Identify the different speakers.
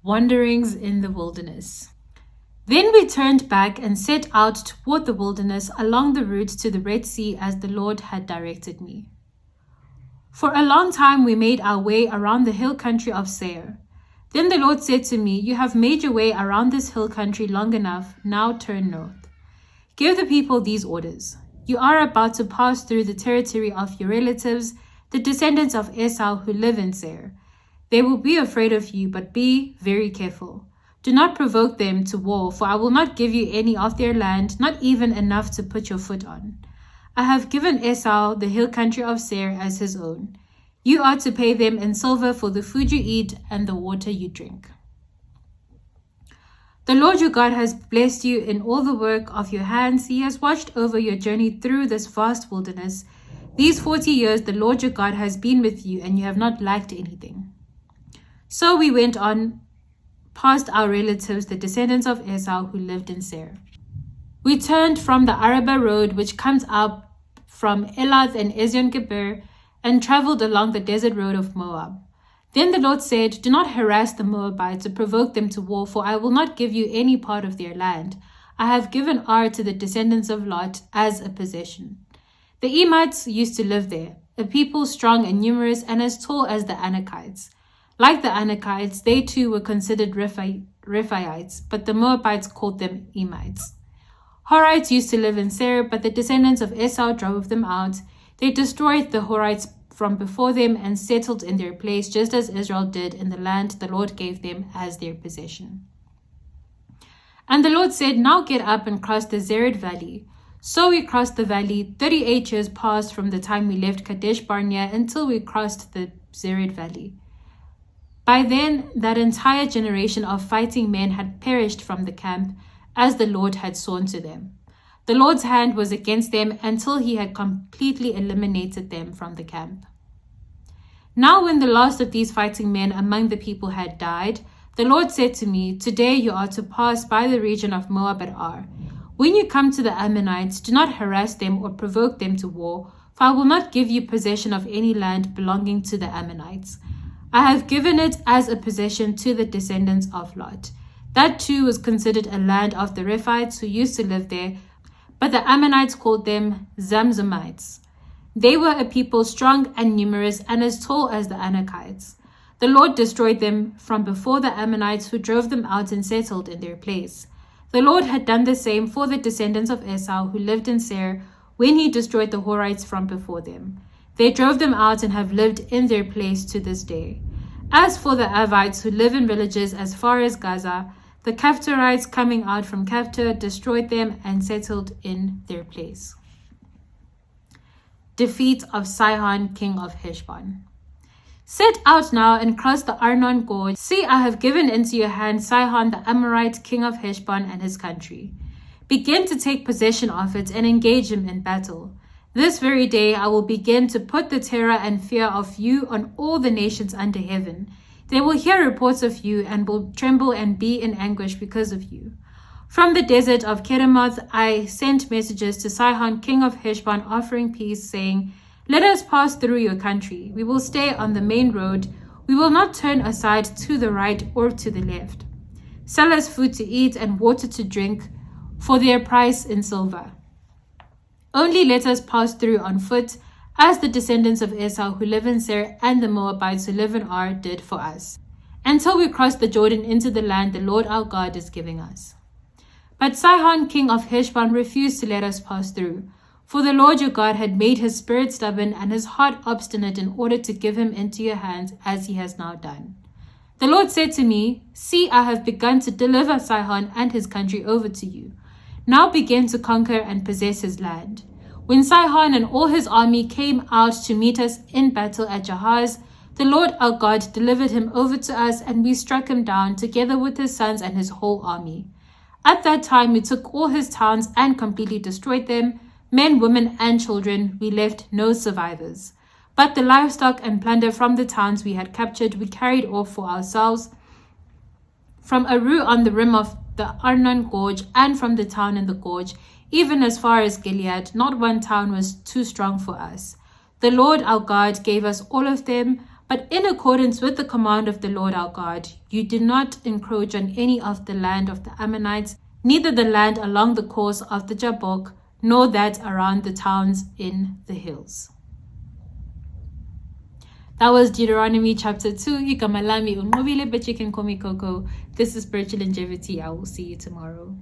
Speaker 1: Wanderings in the wilderness. Then we turned back and set out toward the wilderness along the route to the Red Sea as the Lord had directed me. For a long time we made our way around the hill country of Seir. Then the Lord said to me, "You have made your way around this hill country long enough, now turn north. Give the people these orders. You are about to pass through the territory of your relatives, the descendants of Esau who live in Seir. They will be afraid of you, but be very careful. Do not provoke them to war, for I will not give you any of their land, not even enough to put your foot on. I have given Esau the hill country of Seir as his own. You are to pay them in silver for the food you eat and the water you drink. The Lord your God has blessed you in all the work of your hands. He has watched over your journey through this vast wilderness. These 40 years the Lord your God has been with you, and you have not lacked anything." So we went on past our relatives, the descendants of Esau who lived in Seir. We turned from the Arabah road, which comes up from Elath and Ezion-Geber, and traveled along the desert road of Moab. Then the Lord said, "Do not harass the Moabites or provoke them to war, for I will not give you any part of their land. I have given Ar to the descendants of Lot as a possession." The Emites used to live there, a people strong and numerous and as tall as the Anakites. Like the Anakites, they too were considered Rephaites, but the Moabites called them Emites. Horites used to live in Seir, but the descendants of Esau drove them out. They destroyed the Horites from before them and settled in their place, just as Israel did in the land the Lord gave them as their possession. And the Lord said, "Now get up and cross the Zered Valley." So we crossed the valley. 38 years passed from the time we left Kadesh Barnea until we crossed the Zered Valley. By then, that entire generation of fighting men had perished from the camp, as the Lord had sworn to them. The Lord's hand was against them until he had completely eliminated them from the camp. Now when the last of these fighting men among the people had died, the Lord said to me, "Today you are to pass by the region of Moab at Ar. When you come to the Ammonites, do not harass them or provoke them to war, for I will not give you possession of any land belonging to the Ammonites. I have given it as a possession to the descendants of Lot. That too was considered a land of the Rephaites who used to live there, but the Ammonites called them Zamzamites. They were a people strong and numerous and as tall as the Anakites. The Lord destroyed them from before the Ammonites, who drove them out and settled in their place. The Lord had done the same for the descendants of Esau who lived in Seir when he destroyed the Horites from before them. They drove them out and have lived in their place to this day. As for the Avites who live in villages as far as Gaza, the Caphtorites coming out from Caphtor destroyed them and settled in their place. Defeat of Sihon, king of Heshbon. Set out now and cross the Arnon Gorge. See, I have given into your hand Sihon the Amorite, king of Heshbon, and his country. Begin to take possession of it and engage him in battle. This very day I will begin to put the terror and fear of you on all the nations under heaven. They will hear reports of you and will tremble and be in anguish because of you. From the desert of Kedemoth I sent messages to Sihon, king of Heshbon, offering peace, saying, "Let us pass through your country. We will stay on the main road. We will not turn aside to the right or to the left. Sell us food to eat and water to drink for their price in silver. Only let us pass through on foot, as the descendants of Esau who live in Seir and the Moabites who live in Ar did for us, until we cross the Jordan into the land the Lord our God is giving us." But Sihon, king of Heshbon, refused to let us pass through, for the Lord your God had made his spirit stubborn and his heart obstinate in order to give him into your hands, as he has now done. The Lord said to me, "See, I have begun to deliver Sihon and his country over to you. Now begin to conquer and possess his land." When Sihon and all his army came out to meet us in battle at Jahaz, the Lord our God delivered him over to us, and we struck him down together with his sons and his whole army. At that time we took all his towns and completely destroyed them. Men, women, and children, we left no survivors. But the livestock and plunder from the towns we had captured we carried off for ourselves, from Aru on the rim of the Arnon Gorge and from the town in the gorge, even as far as Gilead. Not one town was too strong for us. The Lord our God gave us all of them, But in accordance with the command of the Lord our God, you do not encroach on any of the land of the Ammonites, neither the land along the course of the Jabbok, nor that around the towns in the hills. That was Deuteronomy chapter 2. Ikamalami unmobile, but you can call me Coco. This is Spiritual Longevity. I will see you tomorrow.